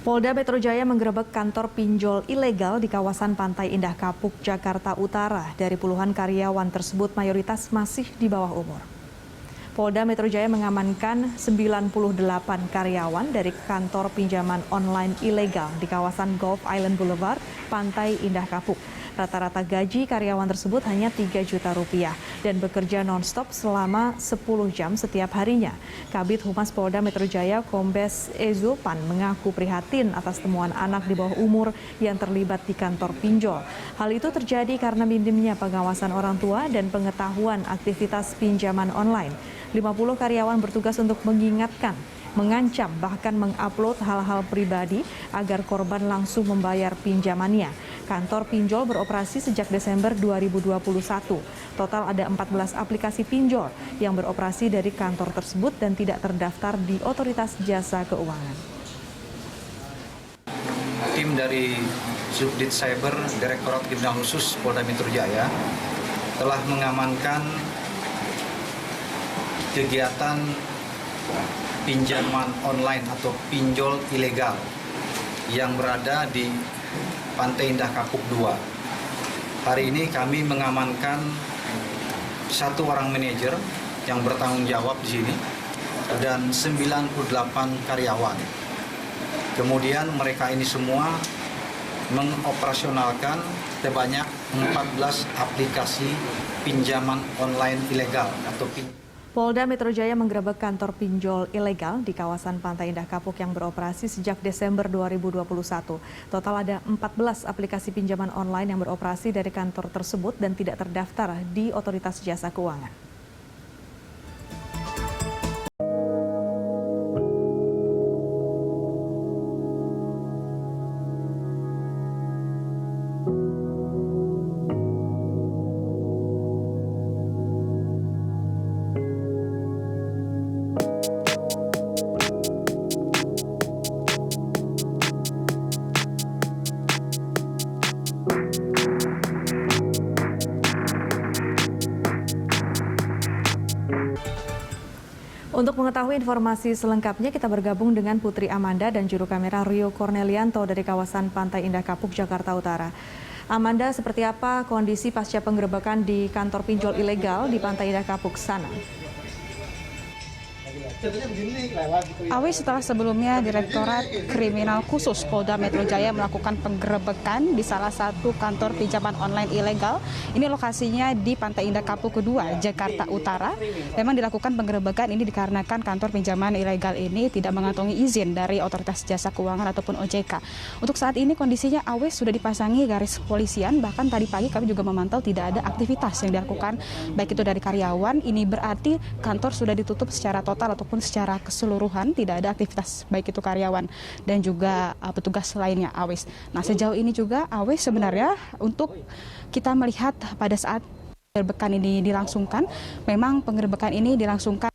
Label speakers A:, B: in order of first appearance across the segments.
A: Polda Metro Jaya menggerebek kantor pinjol ilegal di kawasan Pantai Indah Kapuk, Jakarta Utara. Dari puluhan karyawan tersebut mayoritas masih di bawah umur. Polda Metro Jaya mengamankan 98 karyawan dari kantor pinjaman online ilegal di kawasan Gulf Island Boulevard, Pantai Indah Kapuk. Rata-rata gaji karyawan tersebut hanya Rp3 juta dan bekerja non-stop selama 10 jam setiap harinya. Kabid Humas Polda Metro Jaya Kombes Ezopan mengaku prihatin atas temuan anak di bawah umur yang terlibat di kantor pinjol. Hal itu terjadi karena minimnya pengawasan orang tua dan pengetahuan aktivitas pinjaman online. 50 karyawan bertugas untuk mengingatkan, mengancam, bahkan mengupload hal-hal pribadi agar korban langsung membayar pinjamannya. Kantor pinjol beroperasi sejak Desember 2021. Total ada 14 aplikasi pinjol yang beroperasi dari kantor tersebut dan tidak terdaftar di Otoritas Jasa Keuangan.
B: Tim dari Subdit Cyber Direktorat Kriminal Khusus Polda Metro Jaya telah mengamankan kegiatan pinjaman online atau pinjol ilegal yang berada di Pantai Indah Kapuk 2. Hari ini kami mengamankan 1 orang manajer yang bertanggung jawab di sini dan 98 karyawan. Kemudian mereka ini semua mengoperasionalkan sebanyak 14 aplikasi pinjaman online ilegal atau
A: Polda Metro Jaya menggerebek kantor pinjol ilegal di kawasan Pantai Indah Kapuk yang beroperasi sejak Desember 2021. Total ada 14 aplikasi pinjaman online yang beroperasi dari kantor tersebut dan tidak terdaftar di Otoritas Jasa Keuangan. Untuk mengetahui informasi selengkapnya, kita bergabung dengan Putri Amanda dan juru kamera Rio Cornelianto dari kawasan Pantai Indah Kapuk, Jakarta Utara. Amanda, seperti apa kondisi pasca penggerebekan di kantor pinjol ilegal di Pantai Indah Kapuk sana?
C: Awi, setelah sebelumnya Direktorat Kriminal Khusus Polda Metro Jaya melakukan penggerebekan di salah satu kantor pinjaman online ilegal. Ini lokasinya di Pantai Indah Kapuk kedua, Jakarta Utara. Memang dilakukan penggerebekan ini dikarenakan kantor pinjaman ilegal ini tidak mengantongi izin dari Otoritas Jasa Keuangan ataupun OJK. Untuk saat ini kondisinya Awi sudah dipasangi garis polisian, bahkan tadi pagi kami juga memantau tidak ada aktivitas yang dilakukan baik itu dari karyawan. Ini berarti kantor sudah ditutup secara total ataupun secara keseluruhan, tidak ada aktivitas baik itu karyawan dan juga petugas lainnya, Awis. Nah, sejauh ini juga Awis sebenarnya untuk kita melihat pada saat penggerebekan ini dilangsungkan, memang penggerebekan ini dilangsungkan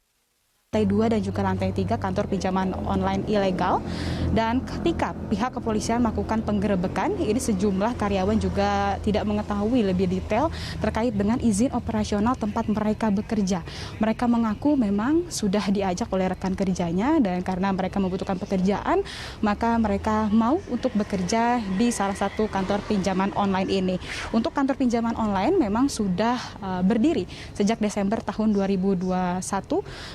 C: lantai 2 dan juga lantai 3 kantor pinjaman online ilegal. Dan ketika pihak kepolisian melakukan penggerebekan, ini sejumlah karyawan juga tidak mengetahui lebih detail terkait dengan izin operasional tempat mereka bekerja. Mereka mengaku memang sudah diajak oleh rekan kerjanya dan karena mereka membutuhkan pekerjaan, maka mereka mau untuk bekerja di salah satu kantor pinjaman online ini. Untuk kantor pinjaman online memang sudah berdiri sejak Desember tahun 2021.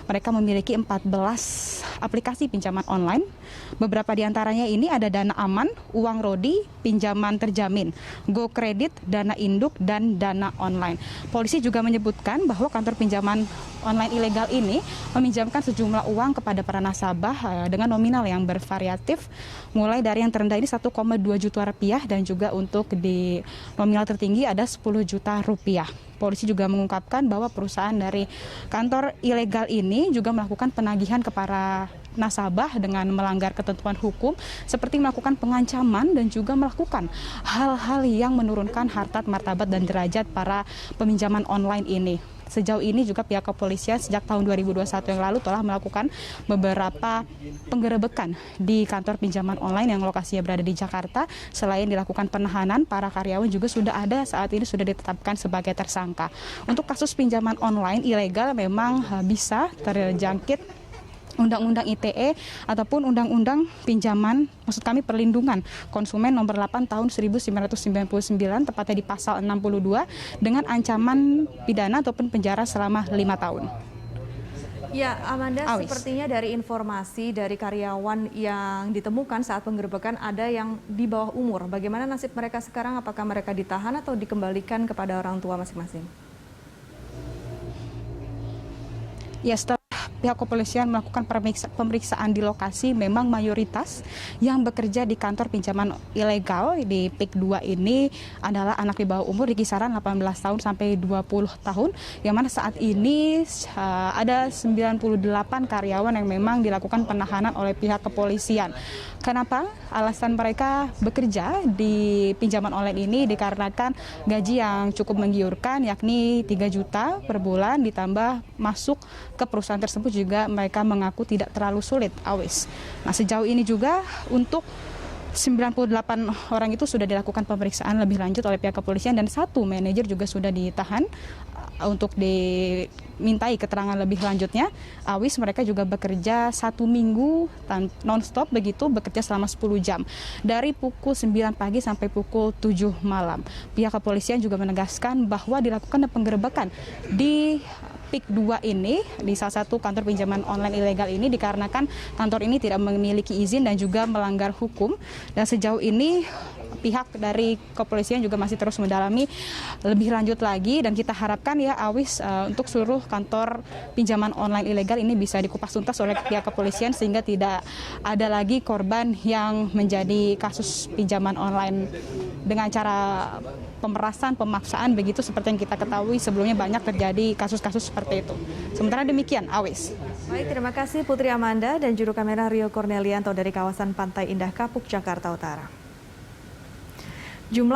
C: Mereka memiliki 14 aplikasi pinjaman online. Beberapa di antaranya ini ada Dana Aman, Uang Rodi, Pinjaman Terjamin, Go Kredit, Dana Induk, dan Dana Online. Polisi juga menyebutkan bahwa kantor pinjaman online ilegal ini meminjamkan sejumlah uang kepada para nasabah dengan nominal yang bervariatif, mulai dari yang terendah ini 1,2 juta rupiah dan juga untuk di nominal tertinggi ada 10 juta rupiah. Polisi juga mengungkapkan bahwa perusahaan dari kantor ilegal ini juga melakukan penagihan kepada nasabah dengan melanggar ketentuan hukum seperti melakukan pengancaman dan juga melakukan hal-hal yang menurunkan harkat martabat dan derajat para peminjaman online ini. Sejauh ini juga pihak kepolisian sejak tahun 2021 yang lalu telah melakukan beberapa penggerebekan di kantor pinjaman online yang lokasinya berada di Jakarta. Selain dilakukan penahanan, para karyawan juga sudah ada saat ini sudah ditetapkan sebagai tersangka. Untuk kasus pinjaman online ilegal memang bisa terjangkit Undang-Undang ITE ataupun Undang-Undang Pinjaman, maksud kami Perlindungan Konsumen nomor 8 tahun 1999, tepatnya di pasal 62 dengan ancaman pidana ataupun penjara selama 5 tahun.
A: Ya, Amanda,
C: Awis.
A: sepertinya dari informasi dari karyawan yang ditemukan saat penggerebekan ada yang di bawah umur. Bagaimana nasib mereka sekarang? Apakah mereka ditahan atau dikembalikan kepada orang tua masing-masing?
C: Ya, setelah pihak kepolisian melakukan pemeriksaan di lokasi, memang mayoritas yang bekerja di kantor pinjaman ilegal di PIK 2 ini adalah anak di bawah umur di kisaran 18 tahun sampai 20 tahun, yang mana saat ini ada 98 karyawan yang memang dilakukan penahanan oleh pihak kepolisian. Kenapa? Alasan mereka bekerja di pinjaman online ini dikarenakan gaji yang cukup menggiurkan, yakni 3 juta per bulan, ditambah masuk ke perusahaan tersebut juga mereka mengaku tidak terlalu sulit, Awis. Nah, sejauh ini juga untuk 98 orang itu sudah dilakukan pemeriksaan lebih lanjut oleh pihak kepolisian dan 1 manajer juga sudah ditahan untuk dimintai keterangan lebih lanjutnya. Awis, mereka juga bekerja 1 minggu non-stop begitu, bekerja selama 10 jam. Dari pukul 9 pagi sampai pukul 7 malam. Pihak kepolisian juga menegaskan bahwa dilakukan penggerebekan di PIK 2 ini, di salah satu kantor pinjaman online ilegal ini, dikarenakan kantor ini tidak memiliki izin dan juga melanggar hukum. Dan sejauh ini pihak dari kepolisian juga masih terus mendalami lebih lanjut lagi, dan kita harapkan ya, Awis, untuk seluruh kantor pinjaman online ilegal ini bisa dikupas tuntas oleh pihak kepolisian sehingga tidak ada lagi korban yang menjadi kasus pinjaman online dengan cara pemerasan, pemaksaan begitu, seperti yang kita ketahui sebelumnya banyak terjadi kasus-kasus seperti itu. Sementara demikian, Awis.
A: Baik, terima kasih Putri Amanda dan juru kamera Rio Cornelianto dari kawasan Pantai Indah Kapuk, Jakarta Utara. Jumlah